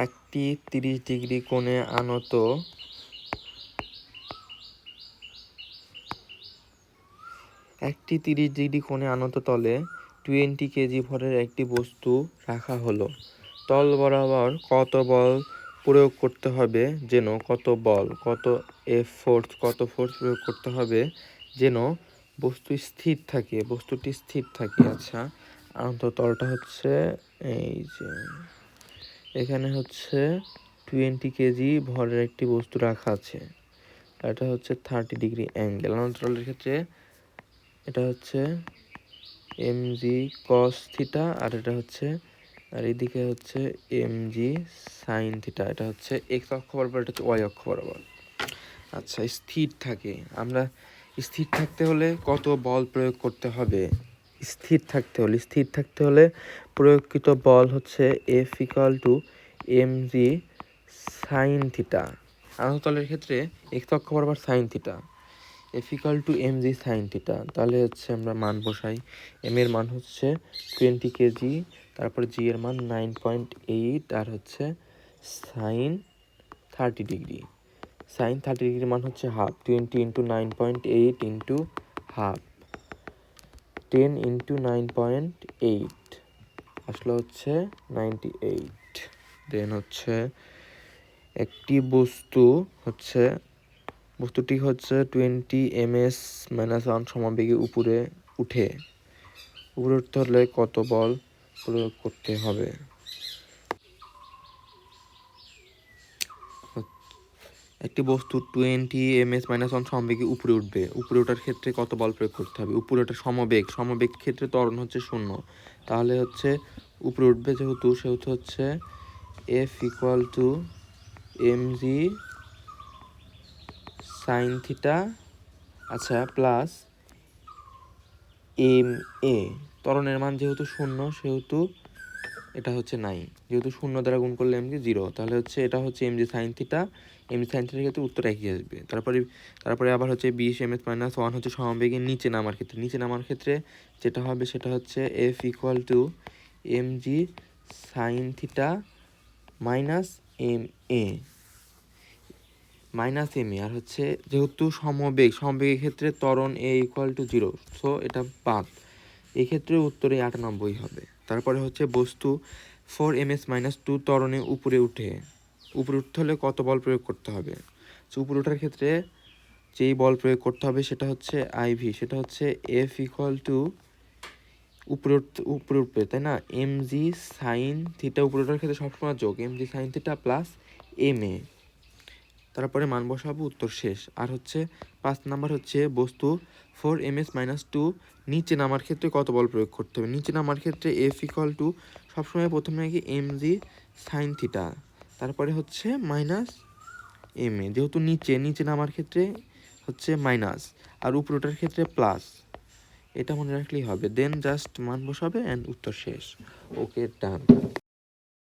একটি 30 ডিগ্রি কোণে আনত তলে 20 কেজি ভরের একটি বস্তু রাখা হলো। তল বরাবর কত বল প্রয়োগ করতে হবে যেন কত ফোর্স প্রয়োগ করতে হবে যেন বস্তুটি স্থির থাকে। আচ্ছা, আনত তলটা হচ্ছে এই যে এখানে হচ্ছে 20 কেজি ভরের একটি বস্তু রাখা আছে। এটা হচ্ছে 30 ডিগ্রি অ্যাঙ্গেল। আনত তলের ক্ষেত্রে এটা হচ্ছে mg cos থিটা আর এদিকে হচ্ছে mg sin থিটা। এটা হচ্ছে x অক্ষ বরাবর, এটা হচ্ছে y অক্ষ বরাবর। আচ্ছা, স্থির থাকতে হলে কত বল প্রয়োগ করতে হবে? স্থির থাকতে হলে প্রয়োগকৃত বল হচ্ছে F = mg sin থিটা। আনত তলের ক্ষেত্রে x অক্ষ বরাবর sin theta, F = mg sin theta. তাহলে হচ্ছে আমরা মান বসাই। m এর মান হচ্ছে 20 কেজি, তারপরে g এর মান 9.8 আর হচ্ছে sin 30 ডিগ্রি। sin 30 ডিগ্রির মান হচ্ছে হাফ। 20 × 9.8 × হাফ, 10 × 9.8 আসলে হচ্ছে 98। দেন হচ্ছে একটি বস্তুটি হচ্ছে 20 ms - 1 সমাবেগে উপরে উঠতে হলে কত বল প্রয়োগ করতে হবে? একটি বস্তু 20 ms - 1 সমাবেগে উপরে ওঠার ক্ষেত্রে কত বল প্রয়োগ করতে হবে? উপরে ওঠার সমবেগ ক্ষেত্রে ত্বরণ হচ্ছে 0। তাহলে হচ্ছে উপরে উঠবে যেহেতু হচ্ছে F = mg sin থিটা, আচ্ছা, প্লাস ma। ত্বরণের মান যেহেতু 0 সেহেতু এটা হচ্ছে 9। যেহেতু 0 দ্বারা গুণ করলে mg 0, তাহলে হচ্ছে এটা হচ্ছে mg sin theta. mg sin থিটার ক্ষেত্রে উত্তর একই আসবে। তারপরে আবার হচ্ছে 20 ms - 1 হচ্ছে সমবেগে নিচে নামার ক্ষেত্রে যেটা হবে সেটা হচ্ছে F = mg sin theta minus ma আর হচ্ছে যেহেতু সমবেগের ক্ষেত্রে ত্বরণ a = 0, সো এটা বাদ। এই ক্ষেত্রে উত্তরে 98 হবে। তারপরে হচ্ছে বস্তু 4 ms - 2 ত্বরণে উপরে উঠতে হলে কত বল প্রয়োগ করতে হবে? উপরে ওঠার ক্ষেত্রে যেই বল প্রয়োগ করতে হবে সেটা হচ্ছে iv। সেটা হচ্ছে F = উপরে উঠবে, তাই না, mg sin থিটা। উপরে ওঠার ক্ষেত্রে সবসময় যোগ mg sin theta plus ma। তারপরে মান বসাবো, উত্তর শেষ। আর হচ্ছে 5 নাম্বার হচ্ছে বস্তু 4 ms - 2 নিচে নামার ক্ষেত্রে কত বল প্রয়োগ করতে হবে? নিচে নামার ক্ষেত্রে F = সবসময় প্রথমে আগে mg sin থিটা, তারপরে হচ্ছে মাইনাস ma। যেহেতু নিচে নামার ক্ষেত্রে হচ্ছে মাইনাস আর উপরে ওঠার ক্ষেত্রে প্লাস, এটা মনে রাখলেই হবে। দেন জাস্ট মান বসাবে অ্যান্ড উত্তর শেষ। ওকে, ডান।